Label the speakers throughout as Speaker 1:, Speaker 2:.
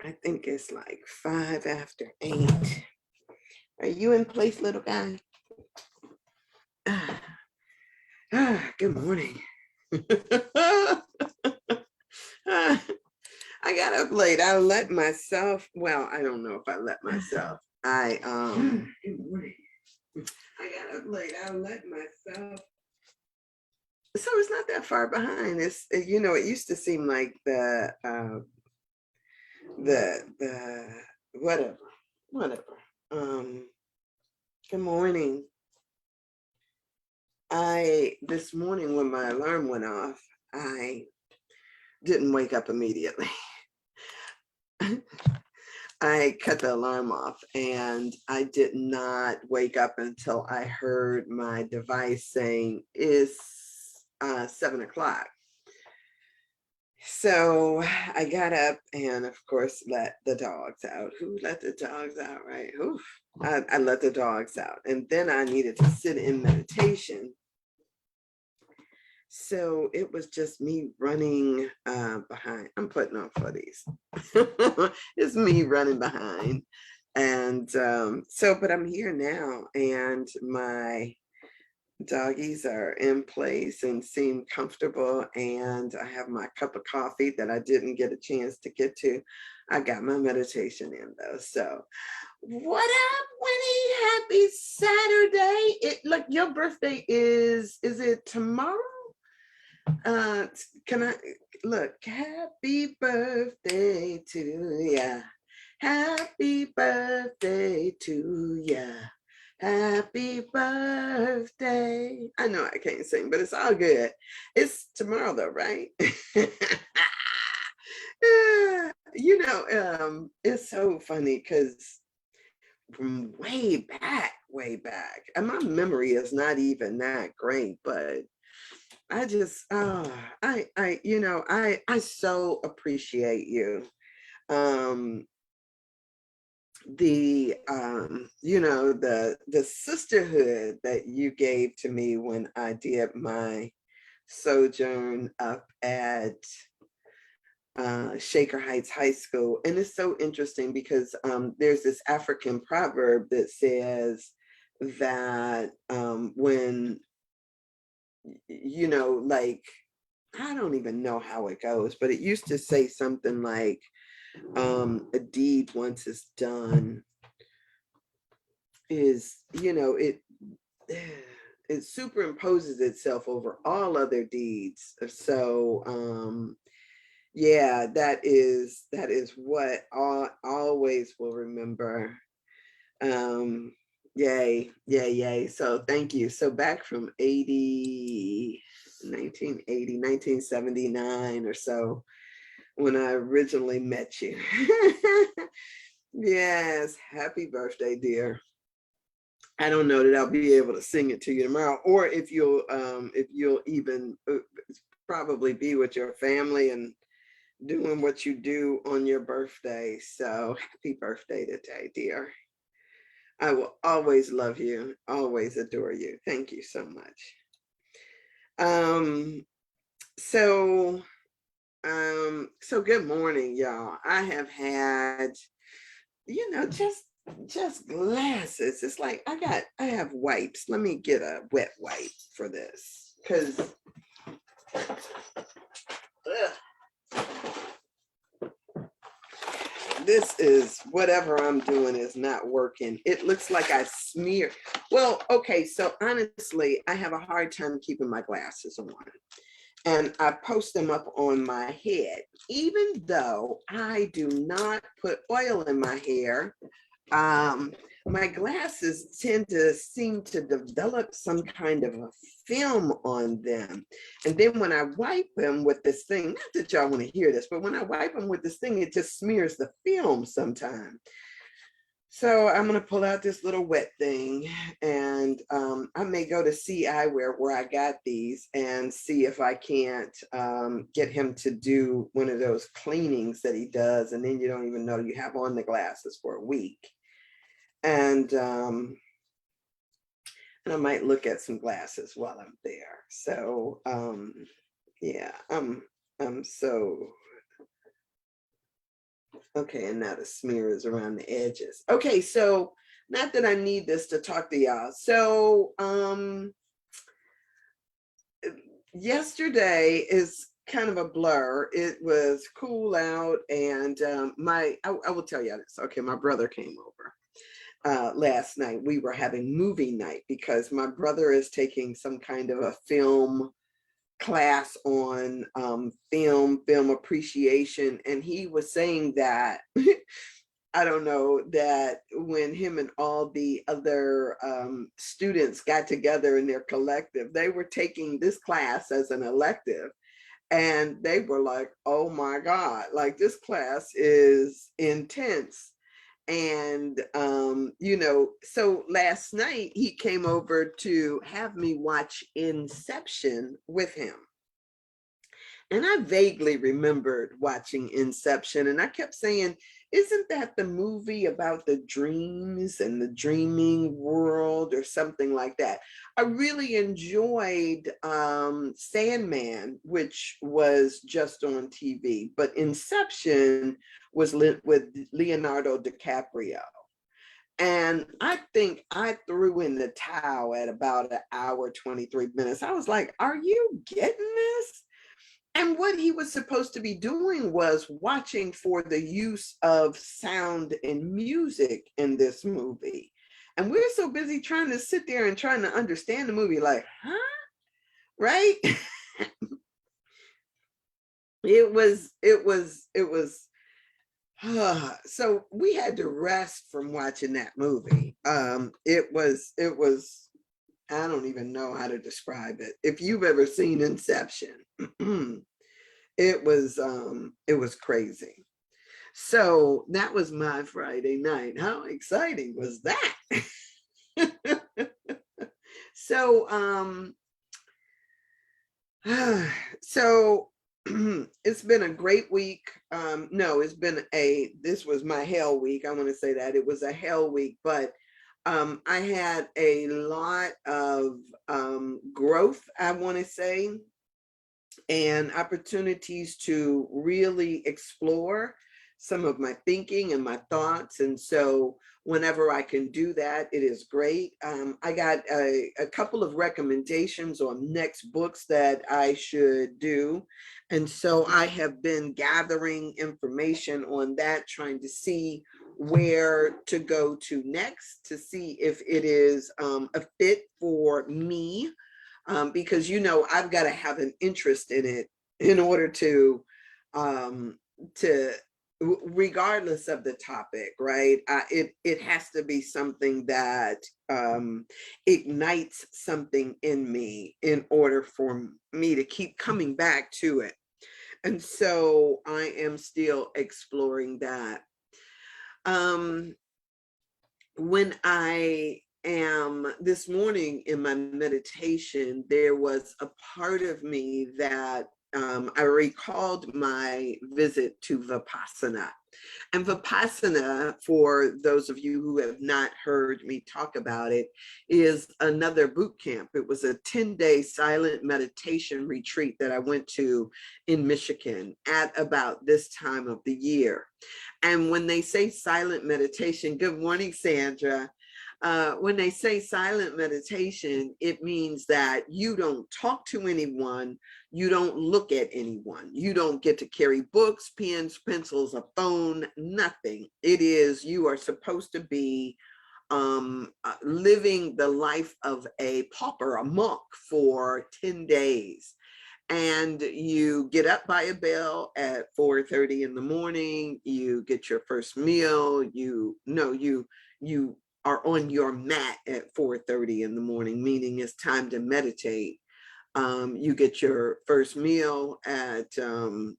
Speaker 1: I think it's like 8:05. Are you in place, little guy? Good morning. I got up late. I let myself, well, I don't know if I let myself. Good morning. I got up late. I let myself. So it's not that far behind. It used to seem like the whatever. Good morning. This morning when my alarm went off, I didn't wake up immediately. I cut the alarm off and I did not wake up until I heard my device saying it's 7 o'clock. So I got up and of course let the dogs out. Who let the dogs out, right? Oof. I let the dogs out. And then I needed to sit in meditation. So it was just me running behind. I'm putting on footies. It's me running behind. And but I'm here now and my doggies are in place and seem comfortable. And I have my cup of coffee that I didn't get a chance to get to. I got my meditation in though. So what up, Winnie? Happy Saturday. Look, your birthday is it tomorrow? Can I look? Happy birthday to ya. Happy birthday to ya. Happy birthday. I know I can't sing, but it's all good. It's tomorrow though, right? It's so funny because from way back, and my memory is not even that great, but I just, I so appreciate you. The sisterhood that you gave to me when I did my sojourn up at Shaker Heights High School. And it's so interesting because there's this African proverb that says that when like, I don't even know how it goes, but it used to say something like, a deed once it's done is, it superimposes itself over all other deeds. So, yeah, that is what I always will remember. Yay. So thank you. So back from 1979 or so, when I originally met you. Yes, happy birthday, dear. I don't know that I'll be able to sing it to you tomorrow, or if you'll even probably be with your family and doing what you do on your birthday. So happy birthday today, dear. I will always love you, always adore you. Thank you so much. So good morning, y'all. I have had, just glasses. It's like I have wipes. Let me get a wet wipe for this because this is whatever I'm doing is not working. It looks like I smear. Well, okay, so honestly, I have a hard time keeping my glasses on. And I post them up on my head, even though I do not put oil in my hair. My glasses tend to seem to develop some kind of a film on them. And then when I wipe them with this thing, not that y'all want to hear this, but when I wipe them with this thing, it just smears the film sometimes. So I'm going to pull out this little wet thing and I may go to See Eyewear where I got these and see if I can't get him to do one of those cleanings that he does. And then you don't even know you have on the glasses for a week. And I might look at some glasses while I'm there. So yeah, I'm so Okay, and now the smear is around the edges. Okay, so not that I need this to talk to y'all. So yesterday is kind of a blur. It was cool out, and I will tell you this. Okay, my brother came over last night. We were having movie night because my brother is taking some kind of a film class on film appreciation, and he was saying that I don't know, that when him and all the other students got together in their collective, they were taking this class as an elective. And they were like, oh my God, like this class is intense. And, so last night he came over to have me watch Inception with him. And I vaguely remembered watching Inception, and I kept saying, isn't that the movie about the dreams and the dreaming world or something like that? I really enjoyed Sandman, which was just on TV, but Inception was lit with Leonardo DiCaprio. And I think I threw in the towel at about an hour, 23 minutes. I was like, are you getting this? And what he was supposed to be doing was watching for the use of sound and music in this movie. And we're so busy trying to sit there and trying to understand the movie, like, huh? Right? it was so we had to rest from watching that movie. It was I don't even know how to describe it. If you've ever seen Inception, it was crazy. So that was my Friday night. How exciting was that? so so it's been a great week. No, this was my hell week. I want to say that it was a hell week, but I had a lot of growth, I want to say, and opportunities to really explore some of my thinking and my thoughts. And so whenever I can do that, it is great. I got a couple of recommendations on next books that I should do. And so I have been gathering information on that, trying to see where to go to next, to see if it is a fit for me, because I've got to have an interest in it in order um, to regardless of the topic, right? It has to be something that ignites something in me in order for me to keep coming back to it. And so I am still exploring that. When I am this morning in my meditation, there was a part of me that I recalled my visit to Vipassana. And Vipassana, for those of you who have not heard me talk about it, is another boot camp. It was a 10-day silent meditation retreat that I went to in Michigan at about this time of the year. And when they say silent meditation, good morning, Sandra. When they say silent meditation, it means that you don't talk to anyone, you don't look at anyone, you don't get to carry books, pens, pencils, a phone, nothing. It is, you are supposed to be living the life of a pauper, a monk, for 10 days. And you get up by a bell at 4:30 in the morning, you get your first meal, you are on your mat at 4:30 in the morning, meaning it's time to meditate. You get your first meal at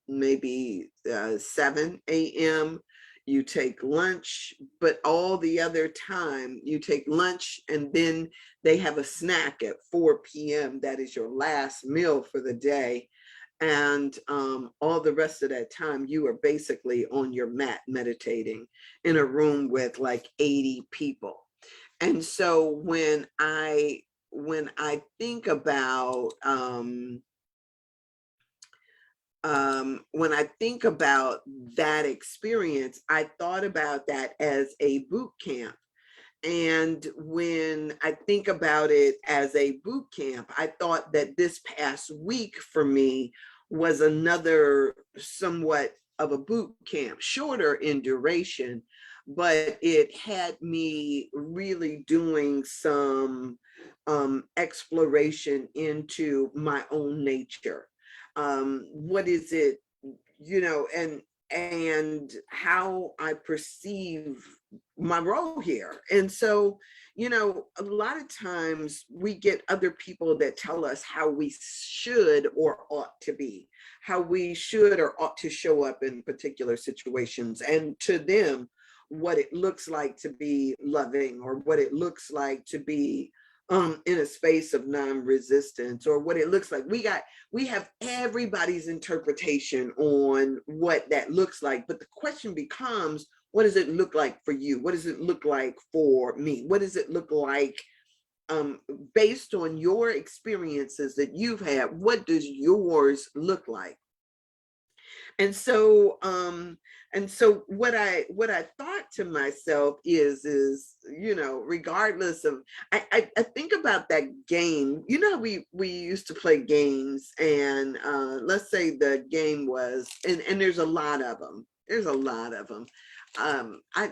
Speaker 1: maybe 7 a.m. You take lunch, but all the other time you take lunch, and then they have a snack at 4 p.m. That is your last meal for the day. And all the rest of that time, you are basically on your mat meditating in a room with like 80 people. And so when I think about when I think about that experience, I thought about that as a boot camp. And when I think about it as a boot camp, I thought that this past week for me was another somewhat of a boot camp, shorter in duration, but it had me really doing some exploration into my own nature. What is it, and how I perceive my role here. And so, a lot of times we get other people that tell us how we should or ought to be, how we should or ought to show up in particular situations, and to them, what it looks like to be loving, or what it looks like to be in a space of non-resistance, or what it looks like. We have everybody's interpretation on what that looks like. But the question becomes, what does it look like for you? What does it look like for me? What does it look like based on your experiences that you've had? What does yours look like? And so what I thought to myself is regardless of, I think about that game. We used to play games, and let's say the game was, and there's a lot of them. There's a lot of them. And I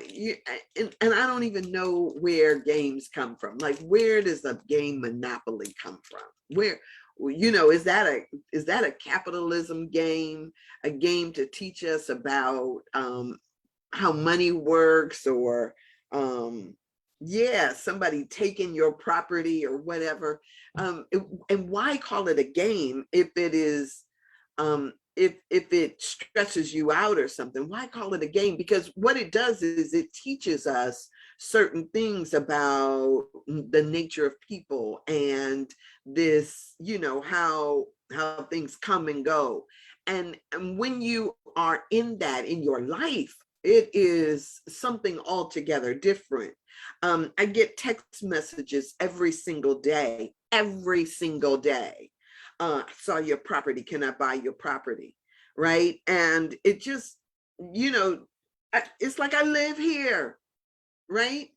Speaker 1: don't even know where games come from. Like, where does the game Monopoly come from? Where, is that a capitalism game, a game to teach us about how money works, or somebody taking your property or whatever? And why call it a game if it is if it stresses you out or something? Why call it a game? Because what it does is it teaches us certain things about the nature of people, and this, how things come and go. And when you are in that in your life, it is something altogether different. I get text messages every single day, I saw your property, can I buy your property? Right? And it just, it's like I live here, right?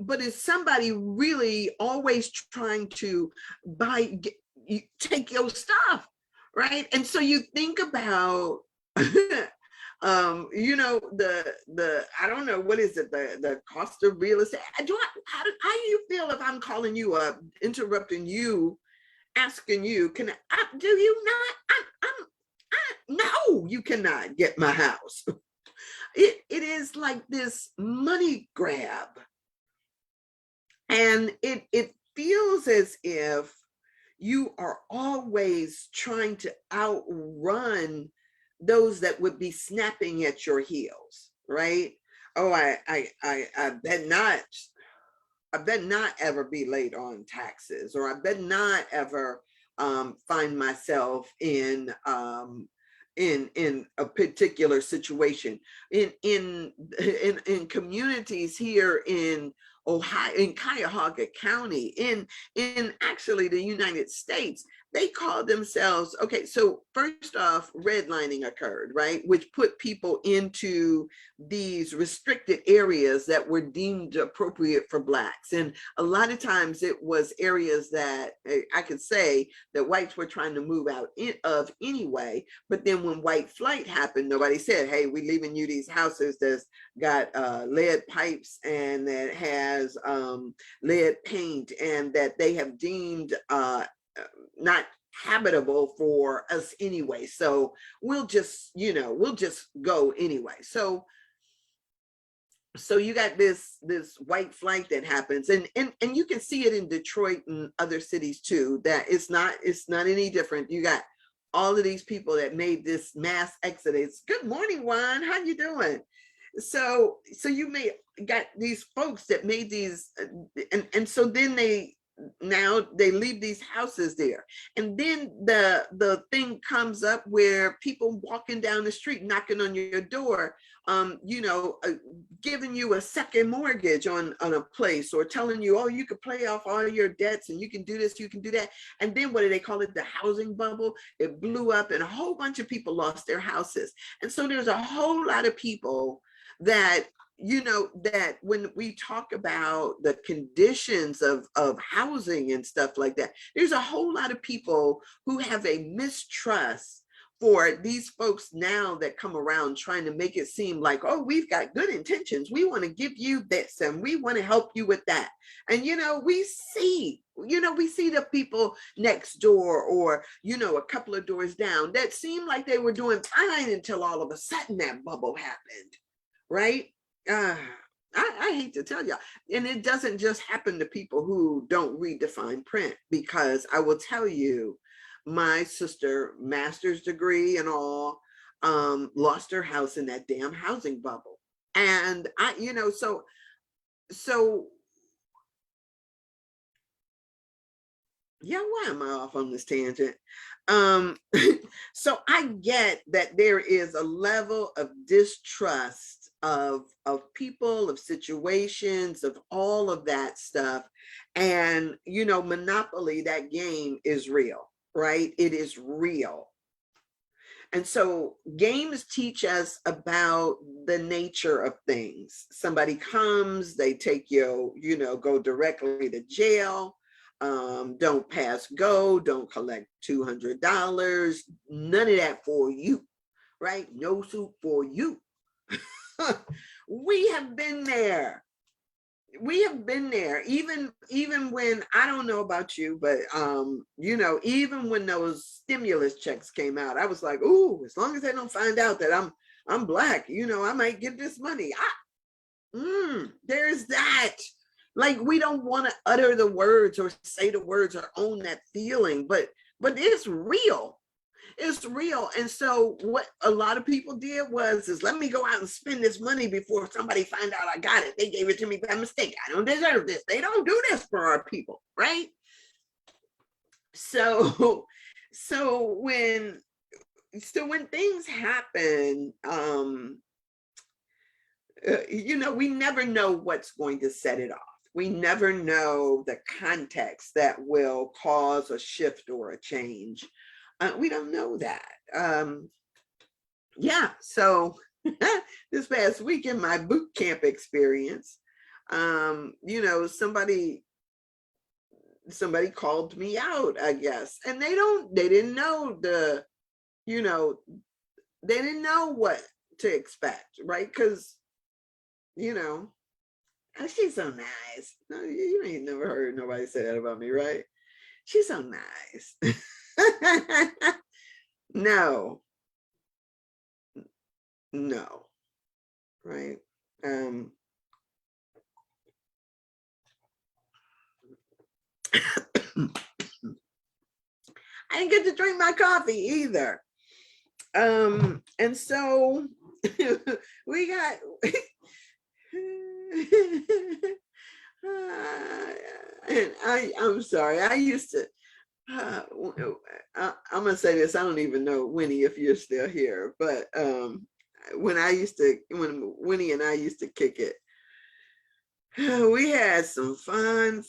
Speaker 1: But is somebody really always trying to take your stuff, right? And so you think about the I don't know, what is it, the cost of real estate. How do you feel if I'm calling you up, interrupting you, asking you, do you not, no, you cannot get my house. It is like this money grab. And it feels as if you are always trying to outrun those that would be snapping at your heels, right? Oh, I bet not ever be late on taxes, or I bet not ever find myself in a particular situation. In communities here in Ohio, in Cuyahoga County, in actually the United States, they call themselves, okay, so first off, redlining occurred, right? Which put people into these restricted areas that were deemed appropriate for Blacks. And a lot of times it was areas that I could say that whites were trying to move out of anyway. But then when white flight happened, nobody said, hey, we're leaving you these houses that's got lead pipes, and that has lead paint, and that they have deemed not habitable for us anyway. So we'll just go anyway. So you got this white flight that happens, and you can see it in Detroit and other cities too, that it's not any different. You got all of these people that made this mass exodus. Good morning, Juan, how you doing? So you got these folks that made these, and so then they leave these houses there. And then the thing comes up where people walking down the street, knocking on your door. giving you a second mortgage on a place, or telling you, oh, you could pay off all your debts and you can do this, you can do that. And then what do they call it? The housing bubble. It blew up and a whole bunch of people lost their houses. And so there's a whole lot of people that, that when we talk about the conditions of housing and stuff like that, there's a whole lot of people who have a mistrust for these folks now that come around trying to make it seem like, oh, we've got good intentions. We want to give you this and we want to help you with that. And, we see the people next door, or, a couple of doors down, that seemed like they were doing fine until all of a sudden that bubble happened, right? I hate to tell you, and it doesn't just happen to people who don't read the fine print, because I will tell you, my sister, master's degree and all, lost her house in that damn housing bubble. And so yeah, why am I off on this tangent? So I get that there is a level of distrust of people, of situations, of all of that stuff. And, Monopoly, that game is real, right? It is real. And so games teach us about the nature of things. Somebody comes, they take you, go directly to jail. Don't pass go, don't collect $200, none of that for you, right? No soup for you. We have been there. We have been there, even when, I don't know about you, but even when those stimulus checks came out, I was like, ooh, as long as they don't find out that I'm Black, I might get this money. There's that. Like, we don't want to utter the words or say the words or own that feeling, but it's real. It's real. And so what a lot of people did is let me go out and spend this money before somebody find out I got it. They gave it to me by mistake. I don't deserve this. They don't do this for our people, right? So when things happen, we never know what's going to set it off. We never know the context that will cause a shift or a change. We don't know that. Yeah, so this past weekend, my boot camp experience, somebody called me out, I guess, and they didn't know they didn't know what to expect, right? Because, she's so nice. No, you ain't never heard nobody say that about me, right? She's so nice. No, right? I didn't get to drink my coffee either. And so we got and I'm sorry, I used to I'm gonna say this, I don't even know, Winnie, if you're still here, but when Winnie and I used to kick it, we had some fun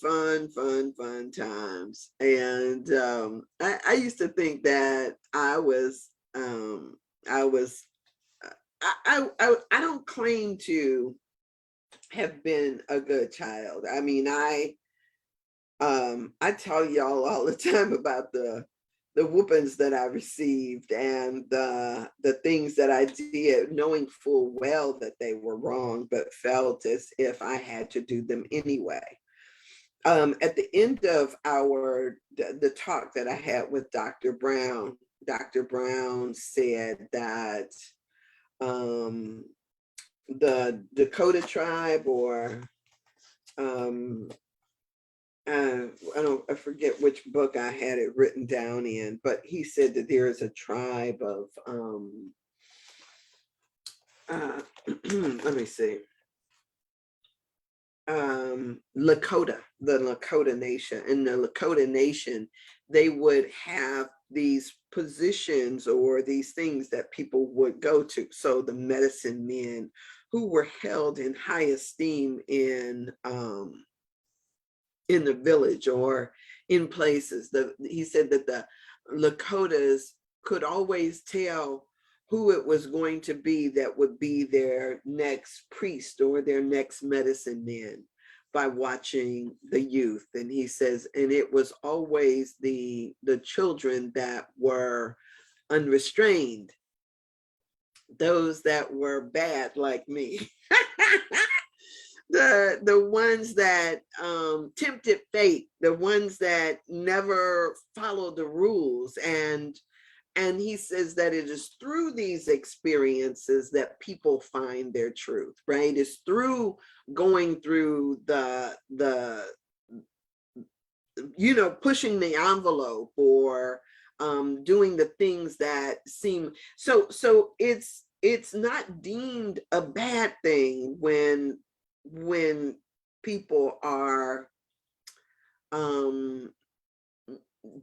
Speaker 1: times. And I used to think that I don't claim to have been a good child. I mean, I tell y'all all the time about the whoopings that I received and the things that I did, knowing full well that they were wrong, but felt as if I had to do them anyway. At the end of the talk that I had with Dr. Brown said that the Dakota tribe, or I forget which book I had it written down in, but he said that there is a tribe of let me see, Lakota, the Lakota Nation. In the Lakota Nation, they would have these positions or these things that people would go to. So the medicine men who were held in high esteem in the village or in places. He said that the Lakotas could always tell who it was going to be that would be their next priest or their next medicine man by watching the youth. And he says, and it was always the children that were unrestrained, those that were bad like me. The ones that tempted fate, the ones that never followed the rules. And he says that it is through these experiences that people find their truth, right? It's through going through the pushing the envelope or doing the things that seem so it's not deemed a bad thing when people are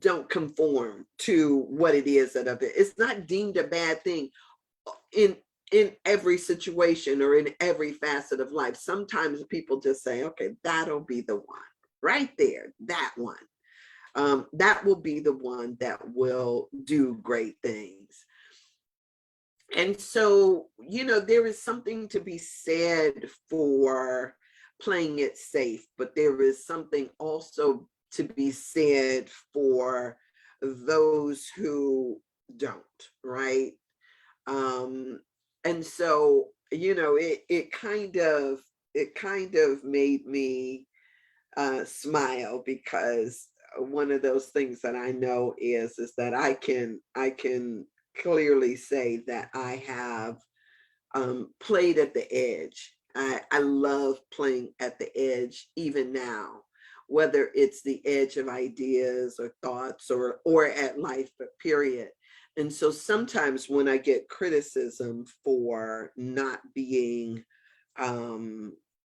Speaker 1: don't conform to what it is that of it. It's not deemed a bad thing in every situation or in every facet of life. Sometimes people just say, okay, that'll be the one right there, that one. That will be the one that will do great things. And so, there is something to be said for playing it safe, but there is something also to be said for those who don't, right? And so, it kind of made me smile, because one of those things that I know is that I can clearly say that I have played at the edge. I love playing at the edge even now, whether it's the edge of ideas or thoughts or at life, period. And so sometimes when I get criticism for not being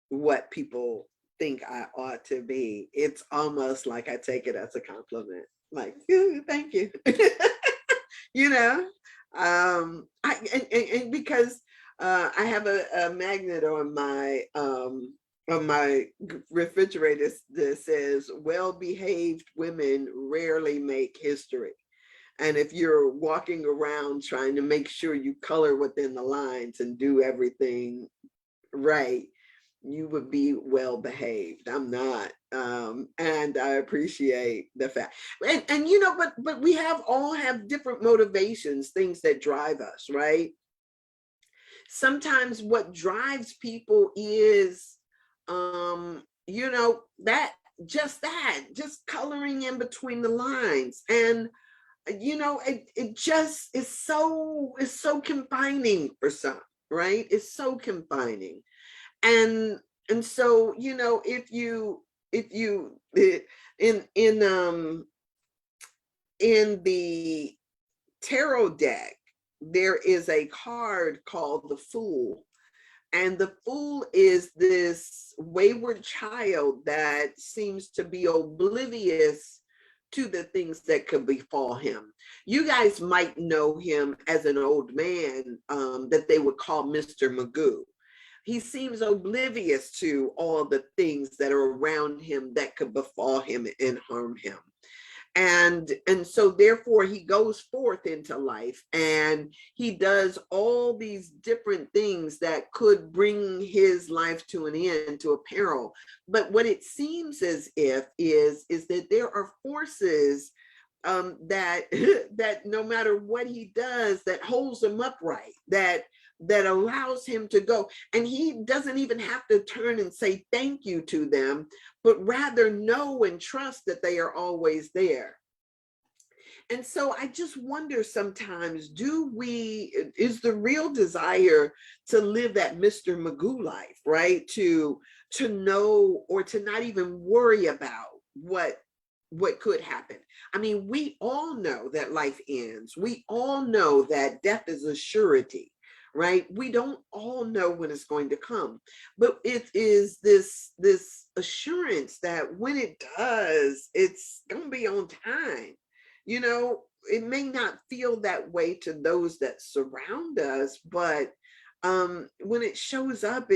Speaker 1: what people think I ought to be, it's almost like I take it as a compliment. Like, thank you. And because I have a magnet on my refrigerator that says, well-behaved women rarely make history. And if you're walking around trying to make sure you color within the lines and do everything right, you would be well behaved. I'm not. And I appreciate the fact. But we all have different motivations, things that drive us, right? Sometimes what drives people is just coloring in between the lines. And it just is so confining for some, right? It's so confining. And so, if you in the tarot deck, there is a card called the Fool. And the Fool is this wayward child that seems to be oblivious to the things that could befall him. You guys might know him as an old man that they would call Mr. Magoo. He seems oblivious to all the things that are around him that could befall him and harm him. And so therefore he goes forth into life and he does all these different things that could bring his life to an end, to a peril. But what it seems as if is that there are forces that no matter what he does, that holds him upright, that allows him to go. And he doesn't even have to turn and say thank you to them, but rather know and trust that they are always there. And so I just wonder sometimes, is the real desire to live that Mr. Magoo life, right? To know, or to not even worry about what could happen. I mean, we all know that life ends. We all know that death is a surety, right? We don't all know when it's going to come, but it is this assurance that when it does, it's going to be on time. it may not feel that way to those that surround us, but when it shows up,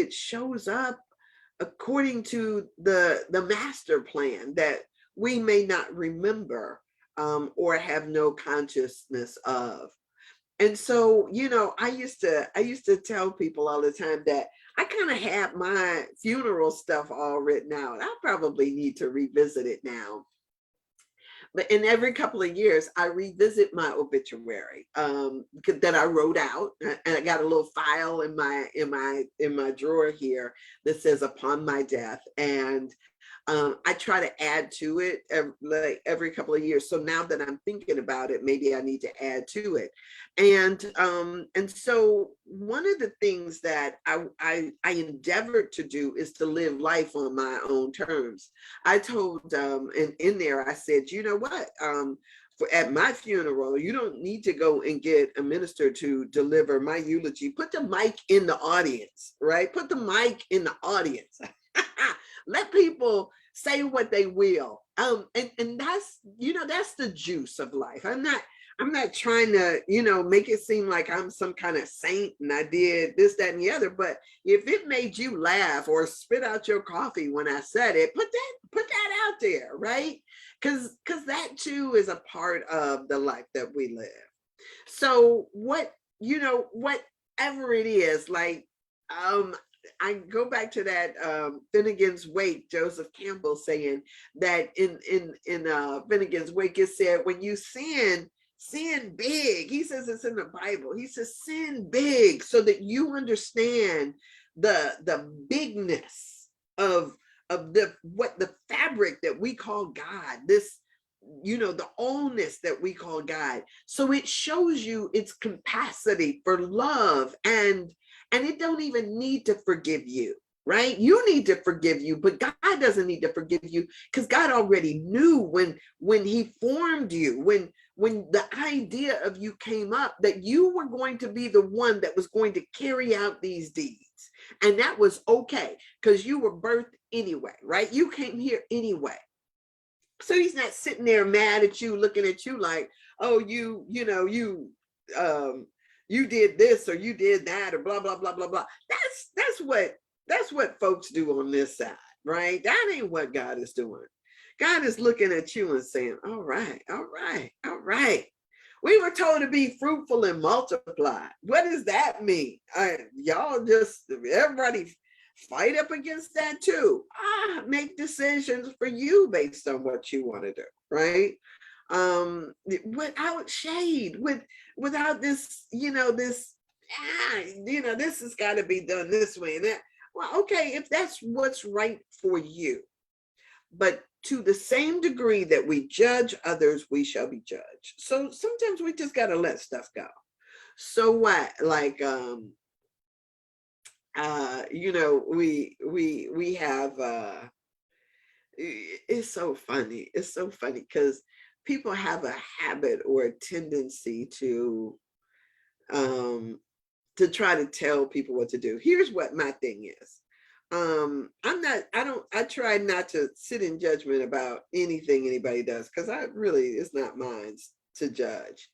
Speaker 1: according to the master plan that we may not remember, or have no consciousness of. And so, I used to tell people all the time that I kind of had my funeral stuff all written out. I probably need to revisit it now. But in every couple of years, I revisit my obituary, that I wrote out, and I got a little file in my drawer here that says "upon my death," and I try to add to it every couple of years. So now that I'm thinking about it, maybe I need to add to it. And so one of the things that I endeavored to do is to live life on my own terms. I told, in there, I said, you know what? At my funeral, you don't need to go and get a minister to deliver my eulogy. Put the mic in the audience, right? Put the mic in the audience. Let people say what they will. And that's the juice of life. I'm not trying to, make it seem like I'm some kind of saint and I did this, that, and the other. But if it made you laugh or spit out your coffee when I said it, put that out there, right? Because that too is a part of the life that we live. So whatever it is, like, I go back to that Finnegan's Wake, Joseph Campbell saying that in Finnegan's Wake, it said, when you sin big. He says it's in the Bible. He says sin big so that you understand the bigness of the fabric that we call God, this, the allness that we call God. So it shows you its capacity for love, and it don't even need to forgive you, right? You need to forgive you, but God doesn't need to forgive you, because God already knew when he formed you, when the idea of you came up, that you were going to be the one that was going to carry out these deeds. And that was okay, because you were birthed anyway, right? You came here anyway. So he's not sitting there mad at you, looking at you like, oh, you did this or you did that or blah, blah, blah, blah, blah. That's what folks do on this side, right? That ain't what God is doing. God is looking at you and saying, all right, all right, all right. We were told to be fruitful and multiply. What does that mean? Everybody fight up against that too. Make decisions for you based on what you want to do, right? Without shade, without this, this has got to be done this way and that. Well, okay, if that's what's right for you. But to the same degree that we judge others, we shall be judged. So sometimes we just got to let stuff go. So what? Like, we have, it's so funny. It's so funny because people have a habit or a tendency to try to tell people what to do. Here's what my thing is. I try not to sit in judgment about anything anybody does, because it's not mine to judge.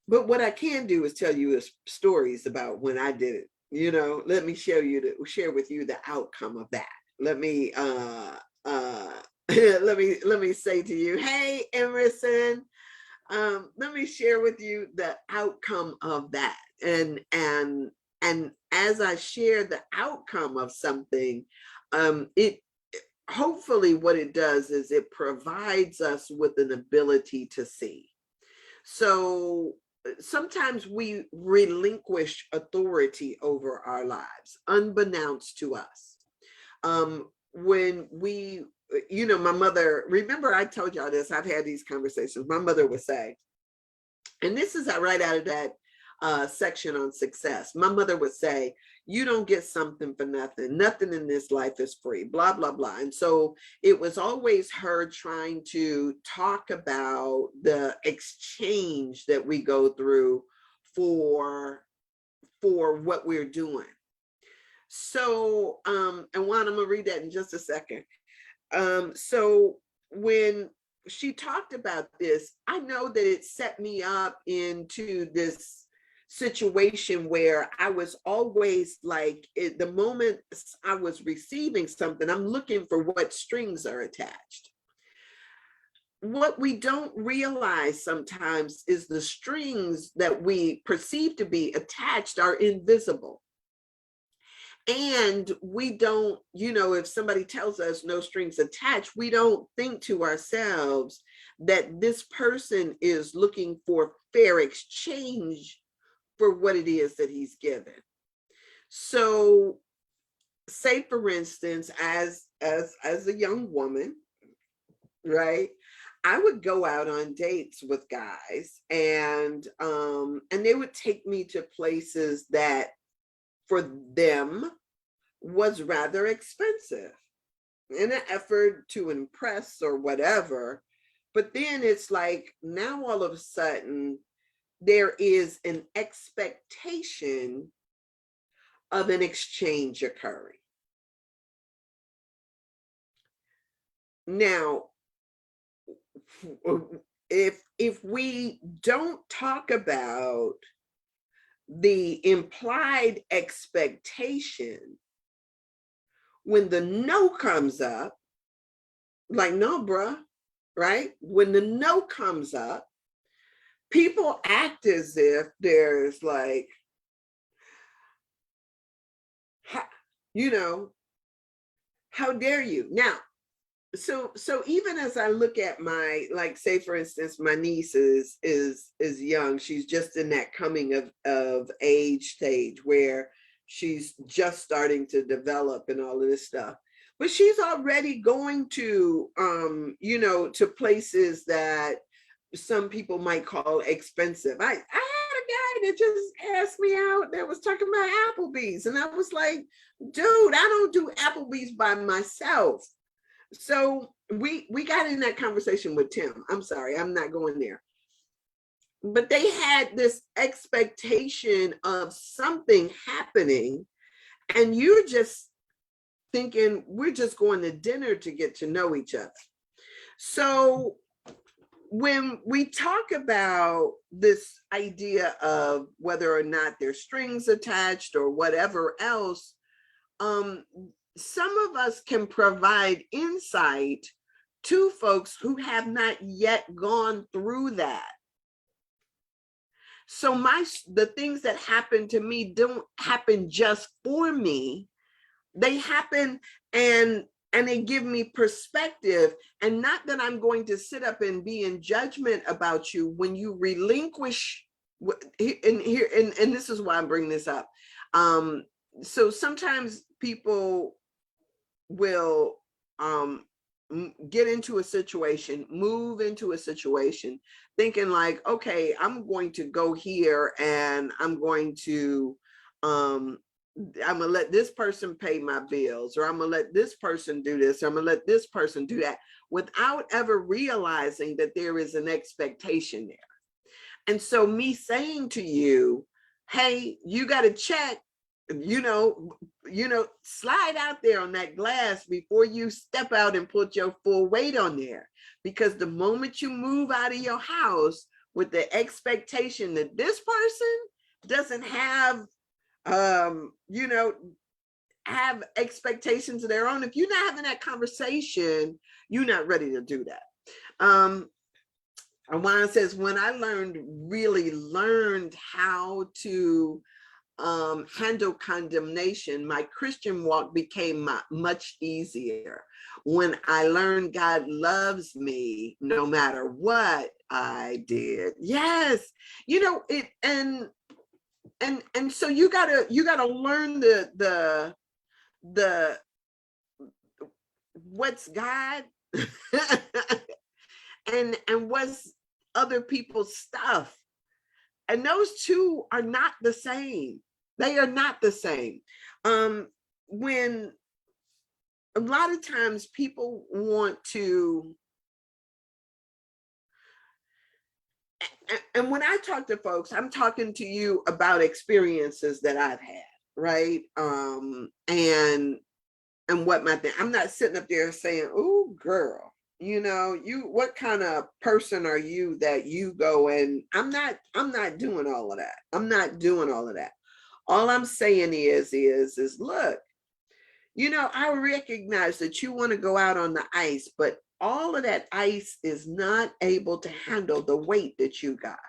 Speaker 1: But what I can do is tell you stories about when I did it. Let me share with you the outcome of that. Let me let me say to you, hey Emerson, let me share with you the outcome of that. And as I share the outcome of something, it hopefully what it does is it provides us with an ability to see. So sometimes we relinquish authority over our lives, unbeknownst to us. When we, my mother, remember I told y'all this, I've had these conversations. My mother would say, and this is right out of that section on success. My mother would say, you don't get something for nothing. Nothing in this life is free, blah, blah, blah. And so it was always her trying to talk about the exchange that we go through for what we're doing. So, and Juan, I'm gonna read that in just a second. So when she talked about this, I know that it set me up into this situation where I was always like, the moment I was receiving something, I'm looking for what strings are attached. What we don't realize sometimes is the strings that we perceive to be attached are invisible. And we don't, if somebody tells us no strings attached, we don't think to ourselves that this person is looking for fair exchange for what it is that he's given. So, say for instance, as a young woman, right? I would go out on dates with guys, and they would take me to places that for them was rather expensive in an effort to impress or whatever. But then it's like, now all of a sudden there is an expectation of an exchange occurring. Now, if we don't talk about the implied expectation when the no comes up, like, no, bruh, right? When the no comes up, people act as if there's like, you know, how dare you? Now, so even as I look at my, like, say for instance, my niece is young. She's just in that coming of age stage where she's just starting to develop and all of this stuff. But she's already going to to places that some people might call expensive. I had a guy that just asked me out that was talking about Applebee's, and I was like, dude, I don't do Applebee's by myself. So we got in that conversation with Tim. I'm sorry, I'm not going there. But they had this expectation of something happening, and you're just thinking we're just going to dinner to get to know each other. So when we talk about this idea of whether or not there's strings attached or whatever else, some of us can provide insight to folks who have not yet gone through that. So the things that happen to me don't happen just for me. They happen and they give me perspective, and not that I'm going to sit up and be in judgment about you when you relinquish. And this is why I'm bringing this up. So sometimes people will get into a situation, move into a situation, thinking like, okay, I'm going to go here and I'm gonna let this person pay my bills, or I'm gonna let this person do this, or I'm gonna let this person do that, without ever realizing that there is an expectation there. And so me saying to you, hey, you got to check, slide out there on that glass before you step out and put your full weight on there. Because the moment you move out of your house with the expectation that this person doesn't have have expectations of their own, if you're not having that conversation, you're not ready to do that. Awana says, when I really learned how to handle condemnation, my Christian walk became much easier. When I learned God loves me no matter what I did. Yes, it, and so you gotta learn the what's God and what's other people's stuff. And those two are not the same. They are not the same. When a lot of times people want to, and when I talk to folks, I'm talking to you about experiences that I've had, right? And what my thing, I'm not sitting up there saying, oh, girl, what kind of person are you that you go and I'm not doing all of that. I'm not doing all of that. All I'm saying is look, I recognize that you want to go out on the ice, but all of that ice is not able to handle the weight that you got.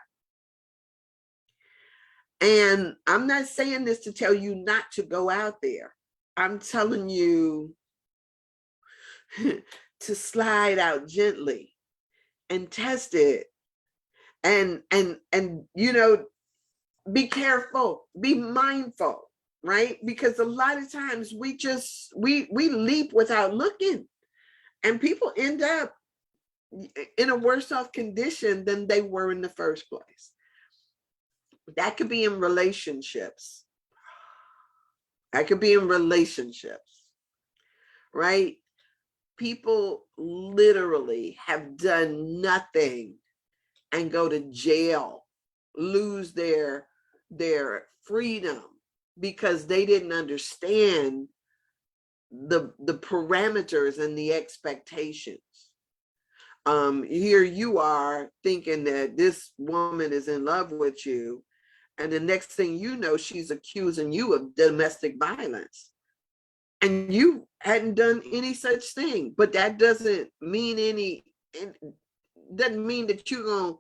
Speaker 1: And I'm not saying this to tell you not to go out there. I'm telling you to slide out gently and test it, and be careful, be mindful, right? Because a lot of times we leap without looking, and people end up in a worse off condition than they were in the first place. That could be in relationships. That could be in relationships, right? People literally have done nothing and go to jail, lose their freedom because they didn't understand the parameters and the expectations. Here you are thinking that this woman is in love with you, and the next thing you know, she's accusing you of domestic violence, and you hadn't done any such thing. But that doesn't mean it doesn't mean that you're gonna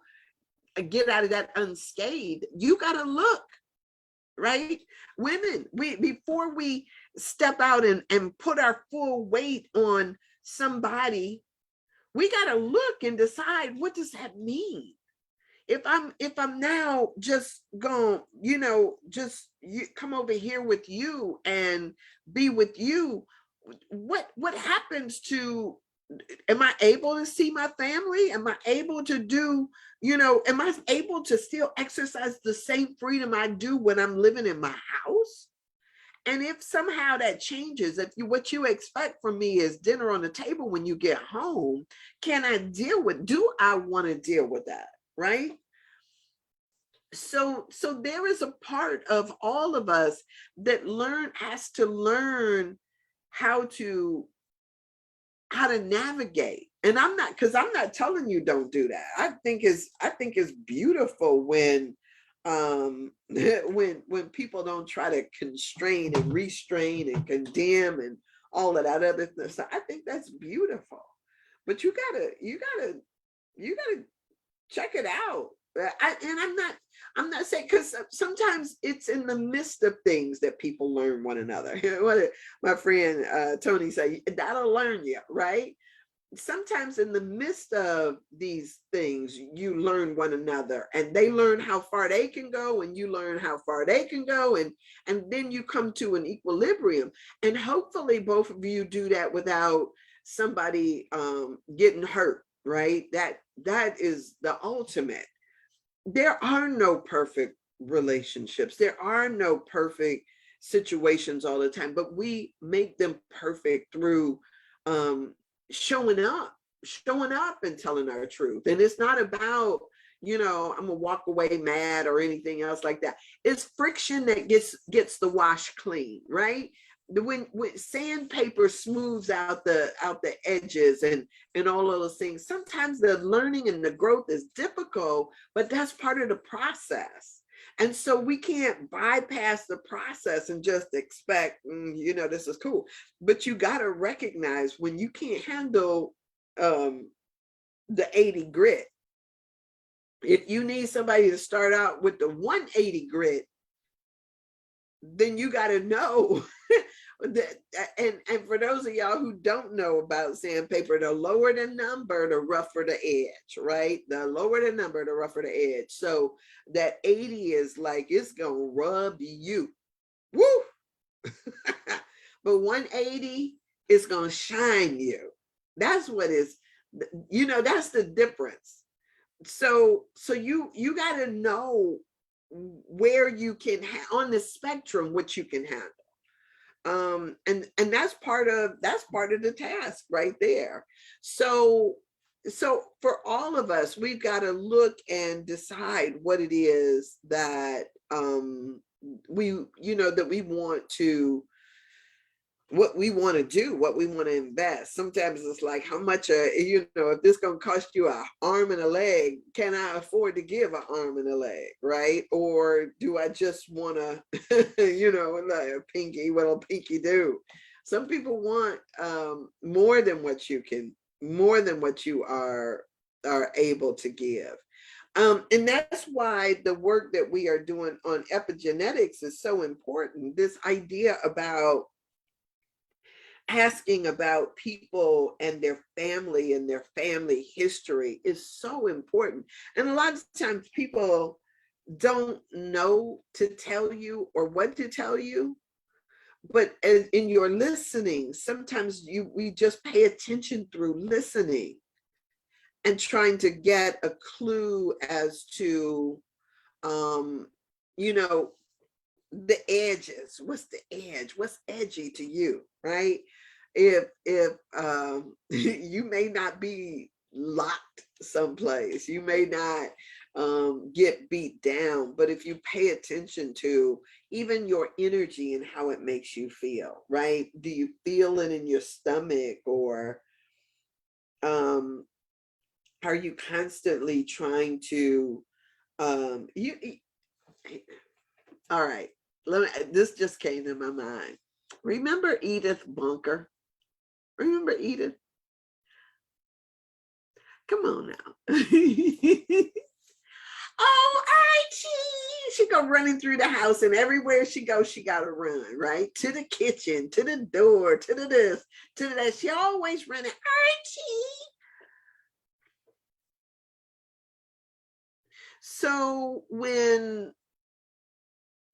Speaker 1: get out of that unscathed. You got to look, right? Women, before we step out and put our full weight on somebody, we got to look and decide, what does that mean? If I'm now just going, just come over here with you and be with you, what happens to, am I able to see my family? Am I able to do, am I able to still exercise the same freedom I do when I'm living in my house? And if somehow that changes, if what you expect from me is dinner on the table when you get home, can I do I want to deal with that? Right? So there is a part of all of us that has to learn how to navigate. And I'm not telling you don't do that. I think it's beautiful when when people don't try to constrain and restrain and condemn and all of that other stuff. I think that's beautiful. But you gotta check it out. I'm not saying, because sometimes it's in the midst of things that people learn one another. What did my friend Tony say? That'll learn you, right? Sometimes in the midst of these things, you learn one another, and they learn how far they can go, and you learn how far they can go, and then you come to an equilibrium. And hopefully both of you do that without somebody getting hurt, right? That is the ultimate. There are no perfect relationships. There are no perfect situations all the time, but we make them perfect through um, showing up and telling our truth. And it's not about, I'm gonna walk away mad or anything else like that. It's friction that gets the wash clean, right? When sandpaper smooths out the edges and all of those things, sometimes the learning and the growth is difficult, but that's part of the process. And so we can't bypass the process and just expect, this is cool. But you got to recognize when you can't handle the 80 grit. If you need somebody to start out with the 180 grit, then you got to know that, and for those of y'all who don't know about sandpaper, the lower the number, the rougher the edge, right? The lower the number, the rougher the edge. So that 80 is like, it's gonna rub you. Woo! But 180 is gonna shine you. That's what is, that's the difference. So you got to know where you can on the spectrum what you can handle. And that's part of the task right there. So for all of us, we've got to look and decide what it is that we want to what we want to do, what we want to invest. Sometimes it's like, how much, if this going to cost you an arm and a leg, can I afford to give an arm and a leg, right? Or do I just want to, like a pinky, what'll pinky do? Some people want more than what you are able to give. And that's why the work that we are doing on epigenetics is so important. This idea about asking about people and their family history is so important. And a lot of times people don't know to tell you or what to tell you. But in your listening, sometimes we just pay attention through listening and trying to get a clue as to, you know, the edges. What's the edge? What's edgy to you, right? If you may not be locked someplace, you may not get beat down, but if you pay attention to even your energy and how it makes you feel, right? Do you feel it in your stomach, or are you constantly trying to you all right, this just came to my mind. Remember Edith Bunker? Remember Edith? Come on now. Oh, Archie! She go running through the house, and everywhere she goes, she got to run, right? To the kitchen, to the door, to the this, to the that. She always running, Archie! So when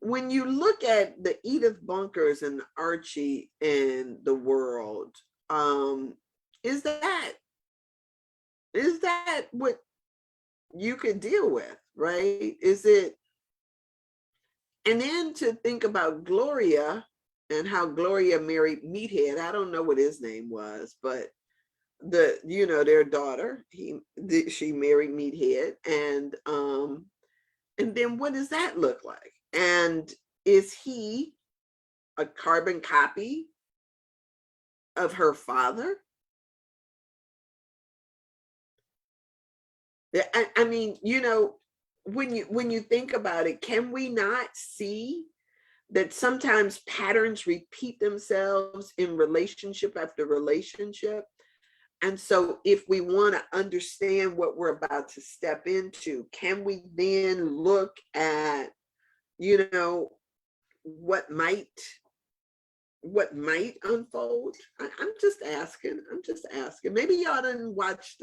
Speaker 1: you look at the Edith Bunkers and Archie in the world, is that what you could deal with, right? Is it? And then to think about Gloria and how Gloria married Meathead. I don't know what his name was, but their daughter, she married Meathead, and then what does that look like? And is he a carbon copy of her father? I mean, when you think about it, can we not see that sometimes patterns repeat themselves in relationship after relationship? And so if we want to understand what we're about to step into, can we then look at, what might unfold? I'm just asking. Maybe y'all didn't watch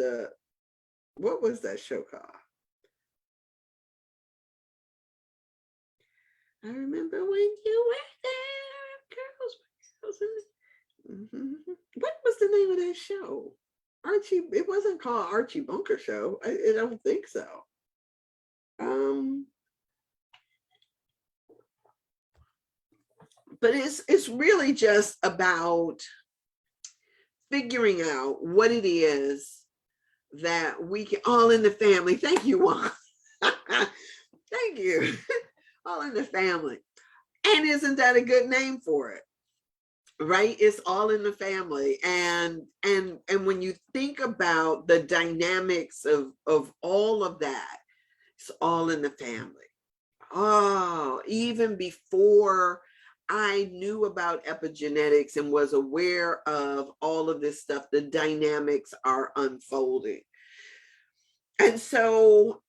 Speaker 1: what was that show called? I remember when you were there, girls. Mm-hmm. What was the name of that show? Archie. It wasn't called Archie Bunker Show. I don't think so. But it's really just about figuring out what it is that we can, all in the family. Thank you, Juan. Thank you. All in the family. And isn't that a good name for it? Right? It's all in the family. And when you think about the dynamics of all of that, it's all in the family. Oh, even before I knew about epigenetics and was aware of all of this stuff, the dynamics are unfolding. And so,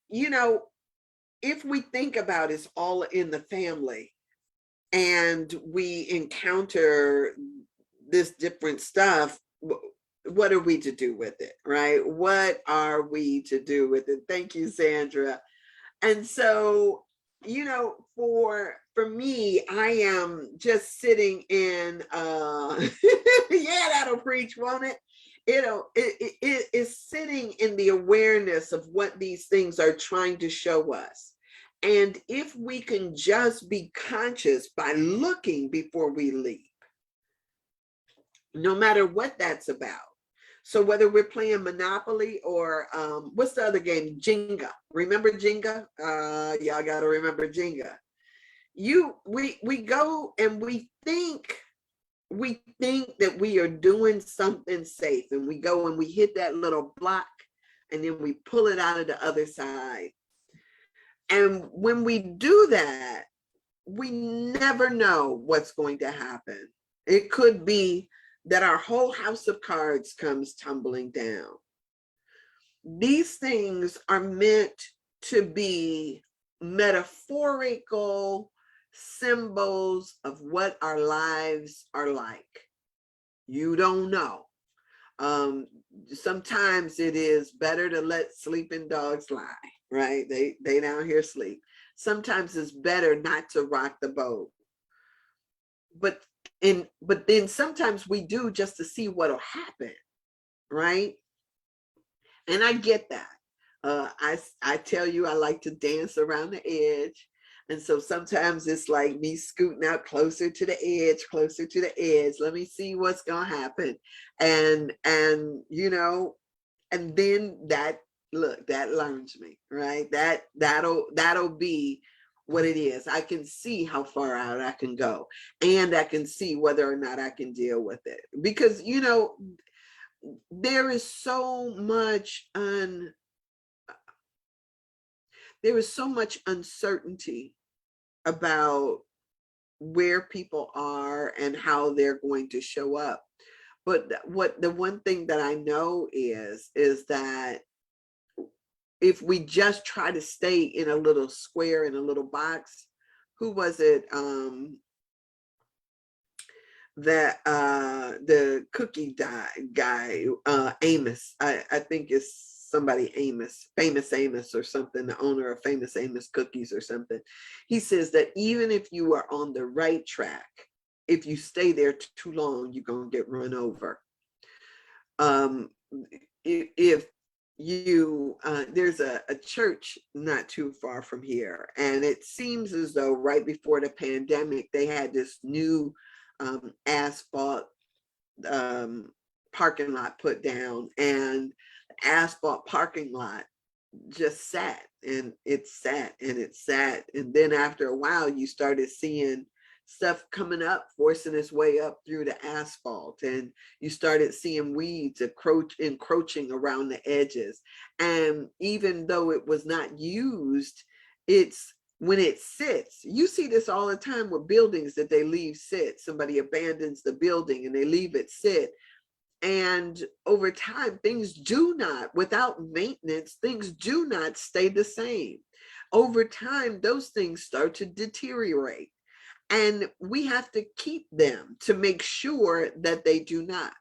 Speaker 1: if we think about it's all in the family and we encounter this different stuff, what are we to do with it, right? What are we to do with it? Thank you, Sandra. And so, for me, I am just sitting in yeah, that'll preach, won't it? It is sitting in the awareness of what these things are trying to show us. And if we can just be conscious by looking before we leap, no matter what that's about. So whether we're playing Monopoly or what's the other game? Jinga. Remember Jinga? Y'all got to remember Jinga. We go and we think we think that we are doing something safe, and we go and we hit that little block, and then we pull it out of the other side. And when we do that, we never know what's going to happen. It could be that our whole house of cards comes tumbling down. These things are meant to be metaphorical symbols of what our lives are like. You don't know. Um, Sometimes it is better to let sleeping dogs lie, right? They down here sleep. Sometimes it's better not to rock the boat. But then sometimes we do just to see what'll happen, right? And I get that. I tell you, I like to dance around the edge. And so sometimes it's like me scooting out closer to the edge, closer to the edge. Let me see what's gonna happen. And and then that look, that learns me, right? That'll be what it is. I can see how far out I can go, and I can see whether or not I can deal with it. Because there is so much there is so much uncertainty about where people are and how they're going to show up. But what the one thing that I know is that if we just try to stay in a little square, in a little box, who was it? That the cookie guy, Amos, I think it's somebody Amos, famous Amos or something, the owner of famous Amos cookies or something. He says that even if you are on the right track, if you stay there too long, you're gonna get run over. um if you there's a church not too far from here, and it seems as though right before the pandemic they had this new asphalt um, parking lot put down, and the asphalt parking lot just sat, and it sat and it sat, and then after a while you started seeing stuff coming up, forcing its way up through the asphalt, and you started seeing weeds encroaching around the edges. And even though it was not used, it's when it sits, you see this all the time with buildings that they leave sit. Somebody abandons the building and they leave it sit, and over time, things do not, without maintenance, things do not stay the same. Over time, those things start to deteriorate. And we have to keep them to make sure that they do not.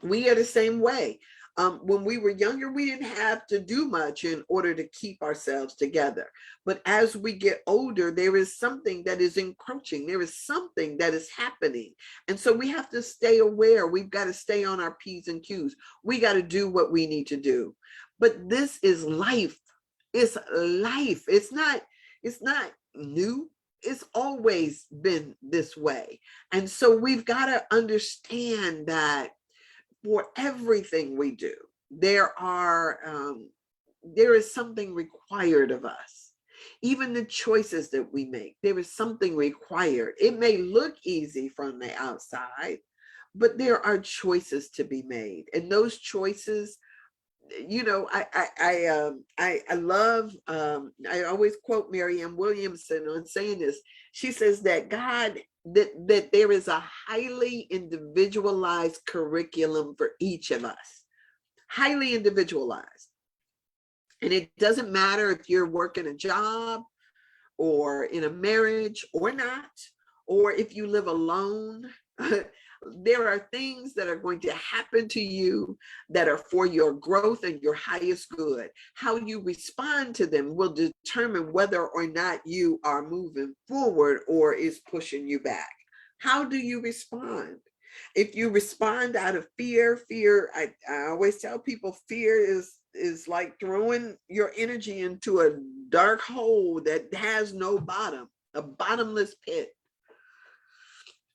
Speaker 1: We are the same way. When we were younger, we didn't have to do much in order to keep ourselves together. But as we get older, there is something that is encroaching. There is something that is happening. And so we have to stay aware. We've got to stay on our P's and Q's. We got to do what we need to do. But this is life. It's life. It's not new. It's always been this way. And so we've got to understand that for everything we do, there is something required of us. Even the choices that we make, there is something required. It may look easy from the outside, but there are choices to be made, and those choices, I love, I always quote Marianne Williamson on saying this. She says that that there is a highly individualized curriculum for each of us, highly individualized. And it doesn't matter if you're working a job or in a marriage or not, or if you live alone. There are things that are going to happen to you that are for your growth and your highest good. How you respond to them will determine whether or not you are moving forward or is pushing you back. How do you respond? If you respond out of fear, I always tell people fear is like throwing your energy into a dark hole that has no bottom, a bottomless pit.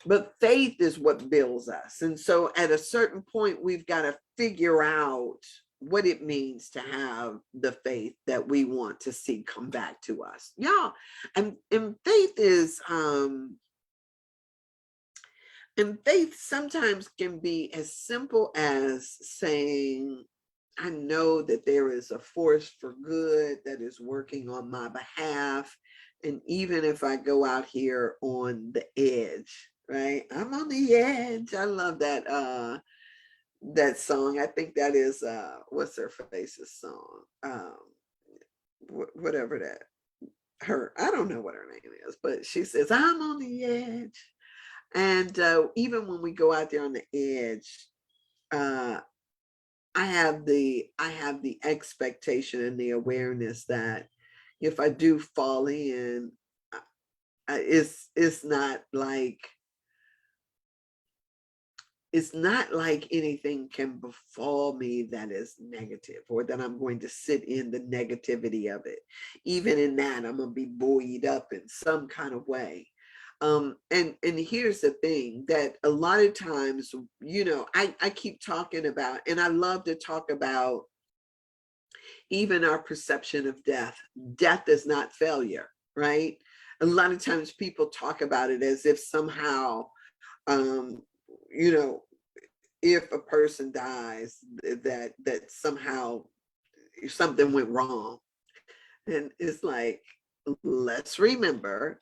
Speaker 1: But faith is what builds us. And so at a certain point, we've got to figure out what it means to have the faith that we want to see come back to us. Yeah. And faith is And faith sometimes can be as simple as saying, I know that there is a force for good that is working on my behalf. And even if I go out here on the edge, right? I'm on the edge. I love that song. I think that is what's her face's song. Whatever that her, I don't know what her name is, but she says, I'm on the edge. And even when we go out there on the edge, uh, I have the expectation and the awareness that if I do fall in, it's not like anything can befall me that is negative, or that I'm going to sit in the negativity of it. Even in that, I'm gonna be buoyed up in some kind of way. And here's the thing, that a lot of times, I keep talking about, and I love to talk about even our perception of death. Death is not failure, right? A lot of times people talk about it as if somehow, um, you know, if a person dies, that somehow something went wrong. And it's like, let's remember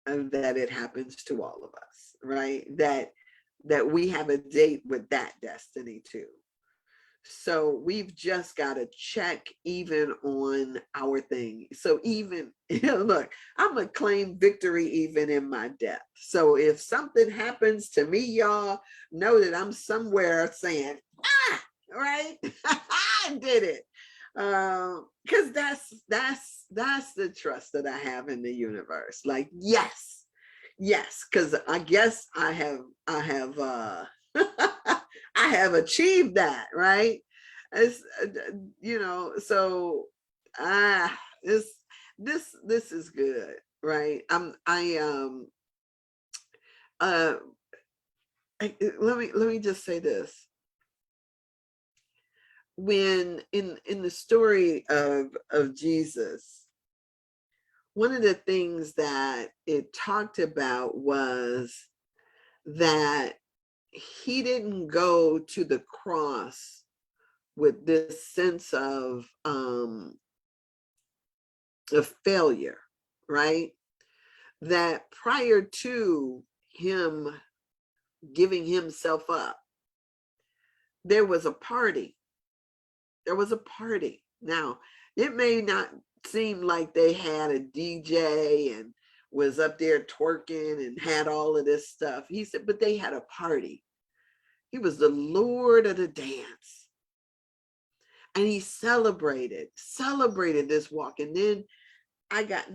Speaker 1: that it happens to all of us, right? That we have a date with that destiny too. So we've just got to check even on our thing. So even, look, I'm going to claim victory even in my death. So if something happens to me, y'all know that I'm somewhere saying, right? I did it. Because that's the trust that I have in the universe. Like, yes, because I guess I have I have achieved that, right? It's so this this is good, right? Uh let me just say this. When in the story of Jesus, one of the things that it talked about was that he didn't go to the cross with this sense of failure, right? That prior to him giving himself up, there was a party. There was a party. Now, it may not seem like they had a DJ and was up there twerking and had all of this stuff. He said, but they had a party. He was the Lord of the dance. And he celebrated this walk. And then I got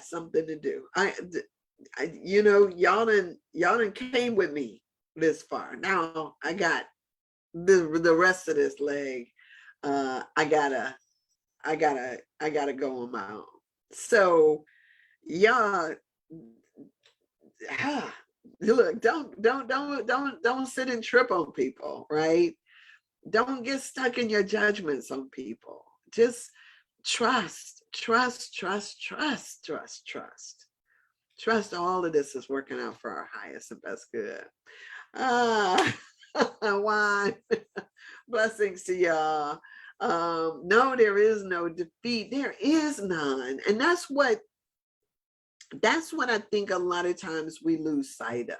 Speaker 1: something to do. Y'all done came with me this far. Now I got the rest of this leg. I gotta go on my own. So y'all, look, don't sit and trip on people, right? Don't get stuck in your judgments on people. Just trust. Trust all of this is working out for our highest and best good. Ah, why? Blessings to y'all. No, there is no defeat. There is none. And that's what I think a lot of times we lose sight of.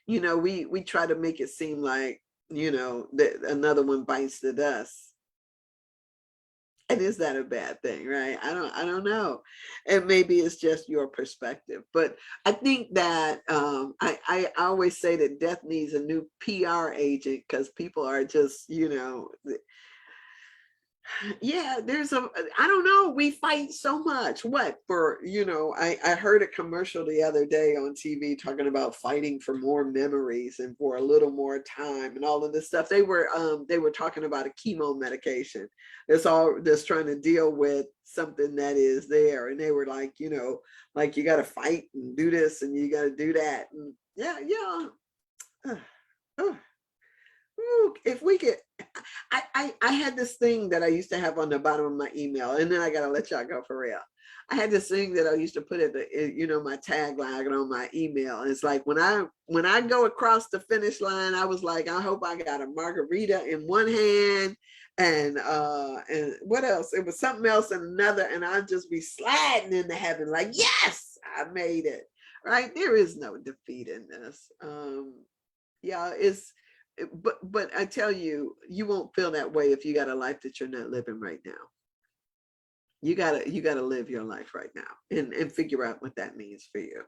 Speaker 1: We try to make it seem like, that another one bites the dust. And is that a bad thing, right? I don't know. And maybe it's just your perspective. But I think that I always say that death needs a new PR agent, because people are just, yeah, I don't know, we fight so much. What for, I heard a commercial the other day on TV talking about fighting for more memories and for a little more time and all of this stuff. They were talking about a chemo medication that's trying to deal with something that is there. And they were like, like, you got to fight and do this and you got to do that. And yeah. If we could, I had this thing that I used to have on the bottom of my email, and then I gotta let y'all go for real. I had this thing that I used to put at the, my tagline on my email. And it's like when I go across the finish line, I was like, I hope I got a margarita in one hand and what else? It was something else in another, and I'd just be sliding into heaven, like, yes, I made it. Right? There is no defeat in this. Yeah, but I tell you, you won't feel that way if you got a life that you're not living right now. You gotta live your life right now and figure out what that means for you.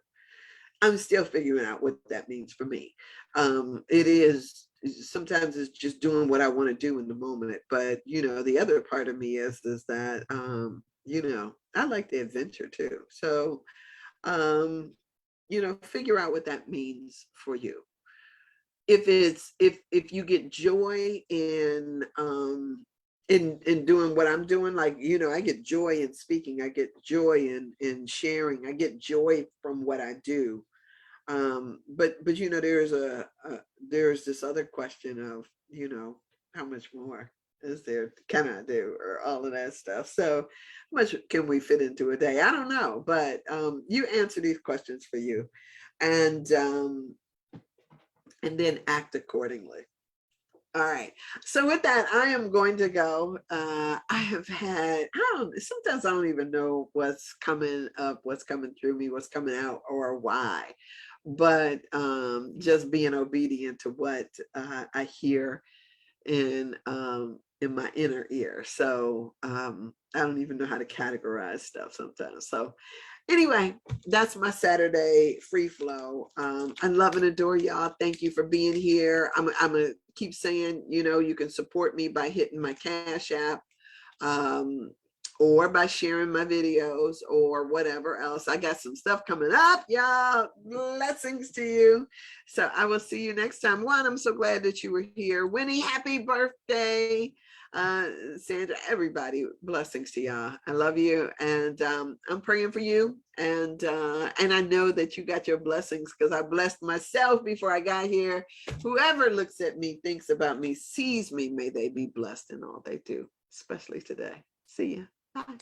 Speaker 1: I'm still figuring out what that means for me. It is sometimes it's just doing what I want to do in the moment, but the other part of me is that I like the adventure too. So figure out what that means for you. If you get joy in doing what I'm doing, like, I get joy in speaking, I get joy in sharing, I get joy from what I do. But there's this other question of, how much more is there can I do, or all of that stuff. So how much can we fit into a day? I don't know, but you answer these questions for you, and then act accordingly. All right. So with that, I am going to go. I have had, sometimes I don't even know what's coming up, what's coming through me, what's coming out, or why. But just being obedient to what I hear in my inner ear. So I don't even know how to categorize stuff sometimes. So anyway, that's my Saturday free flow. I love and adore y'all. Thank you for being here. I'm gonna keep saying, you can support me by hitting my Cash App, or by sharing my videos or whatever else. I got some stuff coming up, y'all. Blessings to you. So I will see you next time. One, I'm so glad that you were here. Winnie, happy birthday. Sandra, everybody, blessings to y'all. I love you, and I'm praying for you, and I know that you got your blessings, because I blessed myself before I got here. Whoever looks at me, thinks about me, sees me, may they be blessed in all they do, especially today. See ya. Bye.